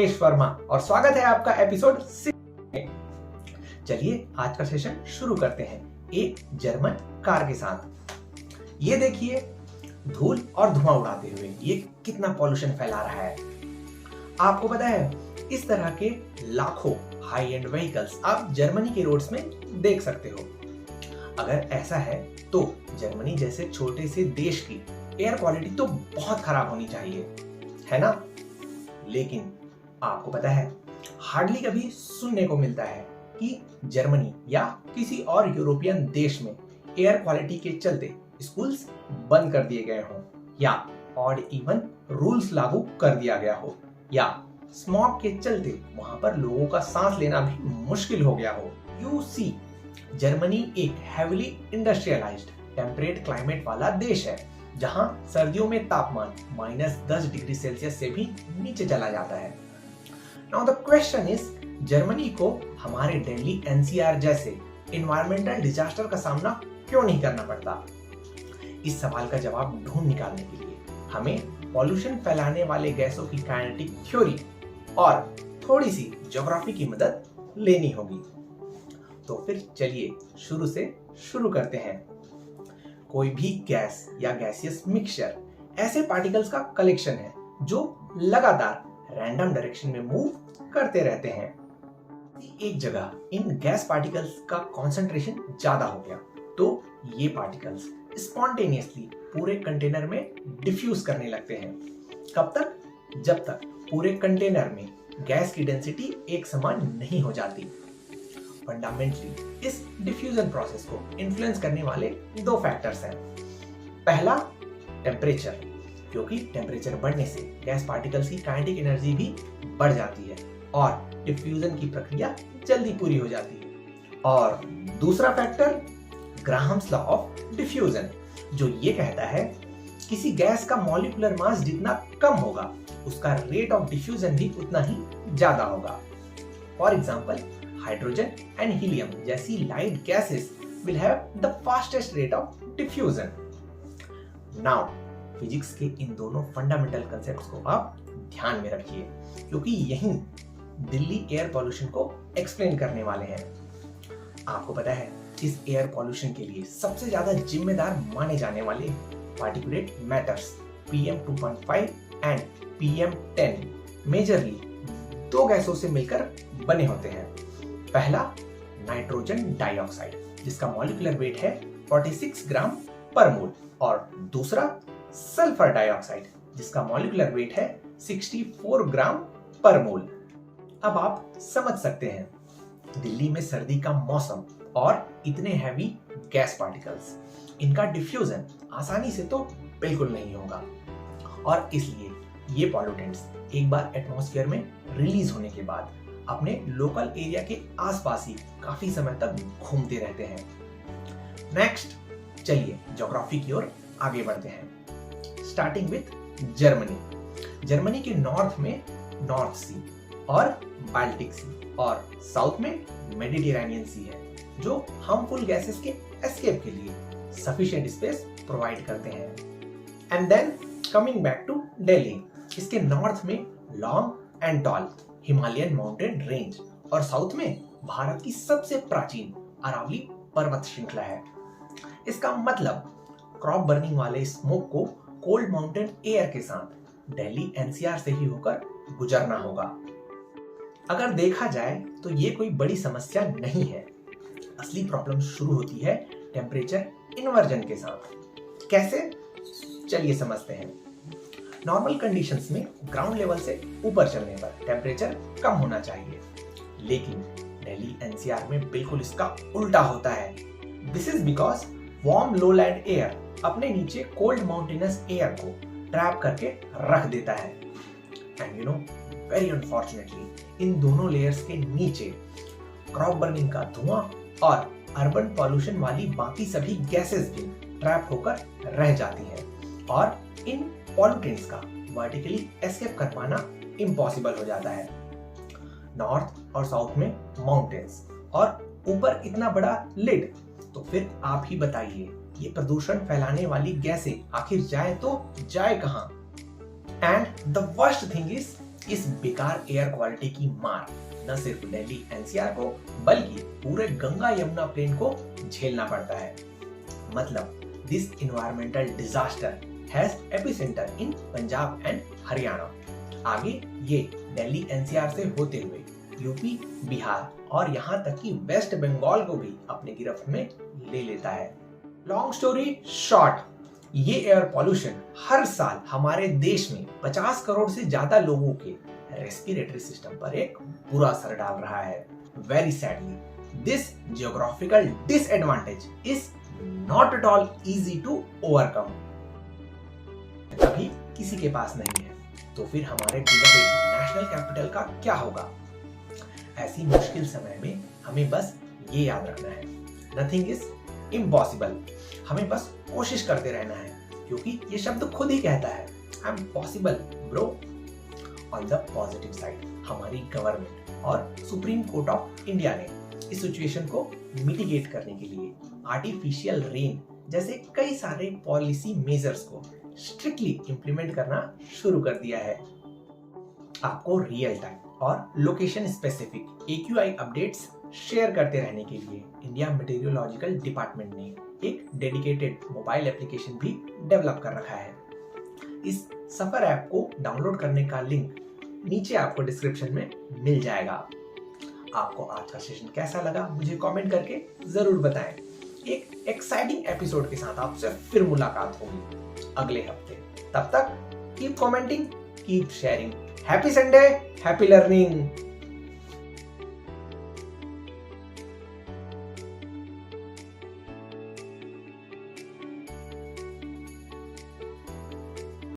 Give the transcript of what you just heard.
रमेश वर्मा और स्वागत है आपका एपिसोड 6 में। चलिए आज का सेशन शुरू करते हैं एक जर्मन कार के साथ। ये देखिए धूल और धुआं उड़ाते हुए ये कितना पॉल्यूशन फैला रहा है। आपको पता है इस तरह के लाखों हाई एंड व्हीकल्स आप जर्मनी के रोड्स में देख सकते हो। अगर ऐसा है तो जर्मनी जैसे छोटे से देश की एयर क्वालिटी तो बहुत खराब होनी चाहिए, है ना? लेकिन आपको पता है हार्डली कभी सुनने को मिलता है कि जर्मनी या किसी और यूरोपियन देश में एयर क्वालिटी के चलते स्कूल्स बंद कर दिए गए हों या ऑड इवन रूल्स लागू कर दिया गया हो या स्मॉग के चलते वहां पर लोगों का सांस लेना भी मुश्किल हो गया हो। यू सी, जर्मनी एक हेविली इंडस्ट्रियलाइज्ड टेम्परेट क्लाइमेट वाला देश है जहां सर्दियों में तापमान -10 डिग्री सेल्सियस से भी नीचे चला जाता है। Now the question is, Germany को हमारे दिल्ली एनसीआर जैसे एनवायरमेंटल डिजास्टर का सामना क्यों नहीं करना पड़ता? इस सवाल का जवाब ढूंढ निकालने के लिए हमें पॉल्यूशन फैलाने वाले गैसों की काइनेटिक थ्योरी और थोड़ी सी ज्योग्राफी की मदद लेनी होगी। तो फिर चलिए शुरू से शुरू करते हैं। कोई भी गैस या गैसियस मिक्सचर ऐसे पार्टिकल्स का कलेक्शन है जो लगातार रैंडम डायरेक्शन में मूव करते रहते हैं। एक जगह इन गैस पार्टिकल्स का कंसंट्रेशन ज्यादा हो गया तो ये पार्टिकल्स स्पॉन्टेनियसली पूरे कंटेनर में डिफ्यूज करने लगते हैं। कब तक? जब तक पूरे कंटेनर में गैस की डेंसिटी एक समान नहीं हो जाती। फंडामेंटली इस डिफ्यूजन प्रोसेस को इन्फ्लुएंस करने वाले दो फैक्टर्स हैं। पहला टेम्परेचर, क्योंकि टेम्परेचर बढ़ने से गैस पार्टिकल्स की काइनेटिक एनर्जी भी बढ़ जाती है और डिफ्यूजन की प्रक्रिया जल्दी पूरी हो जाती है। और दूसरा factor Graham's law of diffusion, जो ये कहता है किसी गैस का मॉलिक्यूलर मास जितना कम होगा उसका रेट ऑफ डिफ्यूजन भी उतना ही ज्यादा होगा। For example hydrogen and helium जैसी light gases will have the fastest rate of diffusion. Now, physics के इन दोनों फंडामेंटल कंसेप्ट्स को आप ध्यान में रखिए क्योंकि यही दिल्ली एयर पॉल्यूशन को एक्सप्लेन करने वाले हैं। आपको पता है इस एयर पॉल्यूशन के लिए सबसे ज्यादा जिम्मेदार माने जाने वाले particulate matters PM2.5 and PM10 majorly दो गैसों से मिलकर बने होते हैं। पहला नाइट्रोजन डाइऑक्साइड जिसका मॉलिक्यूलर वेट है 46 ग्राम पर मोल और दूसरा सल्फर डाइऑक्साइड जिसका मॉलिक्यूलर वेट है 64 ग्राम पर मोल। अब आप समझ सकते हैं दिल्ली में सर्दी का मौसम और इतने हैवी गैस पार्टिकल्स, इनका डिफ्यूजन आसानी से तो बिल्कुल नहीं होगा और इसलिए ये पॉल्यूटेंट्स एक बार एटमॉस्फेयर में रिलीज होने के बाद अपने लोकल एरिया के आसपास ही काफी समय तक घूमते रहते हैं। नेक्स्ट, चलिए ज्योग्राफी की ओर आगे बढ़ते हैं। Starting with Germany. जर्मनी के नॉर्थ में नॉर्थ सी और बाल्टिक सी और साउथ में मेडिटेरेनियन सी है जो हार्मफुल गैसेस के एस्केप के लिए सफिशिएंट स्पेस प्रोवाइड करते हैं। And then coming back to Delhi, इसके नॉर्थ में long and tall Himalayan mountain range और साउथ में भारत की सबसे प्राचीन अरावली पर्वत श्रृंखला है। इसका मतलब क्रॉप बर्निंग वाले स्मोक को कोल्ड माउंटेन एयर के साथ दिल्ली एनसीआर से ही होकर गुजरना होगा। अगर देखा जाए तो ये कोई बड़ी समस्या नहीं है। असली प्रॉब्लम शुरू होती है टेम्परेचर इन्वर्जन के साथ। कैसे? चलिए समझते हैं। नॉर्मल कंडीशंस में ग्राउंड लेवल से ऊपर चलने पर टेम्परेचर कम होना चाहिए, लेकिन दिल्ली एनसीआर में बिल्कुल इसका उल्टा होता है। This is because warm lowland air अपने नीचे कोल्ड माउंटेनस एयर को ट्रैप करके रख देता है। And you know, very unfortunately in दोनों लेयर्स के नीचे क्रॉप बर्निंग का धुआं और अर्बन पॉल्यूशन वाली बाकी सभी गैसेस भी ट्रैप होकर रह जाती हैं और इन पॉल्यूटेंट्स का वर्टिकली एस्केप कर पाना इम्पॉसिबल हो जाता है। नॉर्थ और साउथ में माउंटेन्स और ऊपर इतना बड़ा लिड, तो फिर आप ही बताइए ये प्रदूषण फैलाने वाली गैसें आखिर जाए तो जाए कहां? And the worst thing is इस बेकार एयर क्वालिटी की मार न सिर्फ दिल्ली एनसीआर को बल्कि पूरे गंगा यमुना प्लेन को झेलना पड़ता है। मतलब this environmental disaster has epicentre in Punjab and Haryana. आगे ये दिल्ली एनसीआर से होते हुए यूपी, बिहार और यहाँ तक कि वेस्ट बंगाल को भी अपने गिरफ्त में ले लेता है। लॉन्ग स्टोरी शॉर्ट, ये एयर पॉल्यूशन हर साल हमारे देश में 50 करोड़ से ज्यादा लोगों के रेस्पिरेटरी सिस्टम पर एक बुरा असर डाल रहा है। Very sadly this geographical disadvantage is not at all easy to overcome. अभी किसी के पास नहीं है तो फिर हमारे नेशनल कैपिटल का क्या होगा? ऐसी मुश्किल समय में हमें बस ये याद रखना है, नथिंग इज इम्पॉसिबल। हमें बस कोशिश करते रहना है क्योंकि ये शब्द खुद ही कहता है I am possible bro. On the positive side हमारी गवर्नमेंट और सुप्रीम कोर्ट ऑफ इंडिया ने इस सिचुएशन को मिटिगेट करने के लिए आर्टिफिशियल रेन जैसे कई सारे पॉलिसी मेजर्स को स्ट्रिक्टली इंप्लीमेंट करना शुरू कर दिया है। आपको रियल टाइम और location specific AQI updates share करते रहने के लिए इंडिया मेटीरियोलॉजिकल डिपार्टमेंट ने एक डेडिकेटेड मोबाइल एप्लीकेशन भी डेवलप कर रखा है। इस सफर ऐप को डाउनलोड करने का लिंक नीचे आपको डिस्क्रिप्शन में मिल जाएगा। आपको आज का सेशन कैसा लगा मुझे कमेंट करके जरूर बताएं। एक एक्साइटिंग एपिसोड के साथ आपसे फिर मुलाकात होगी अगले हफ्ते। तब तक keep commenting, keep sharing. Happy Sunday, happy learning.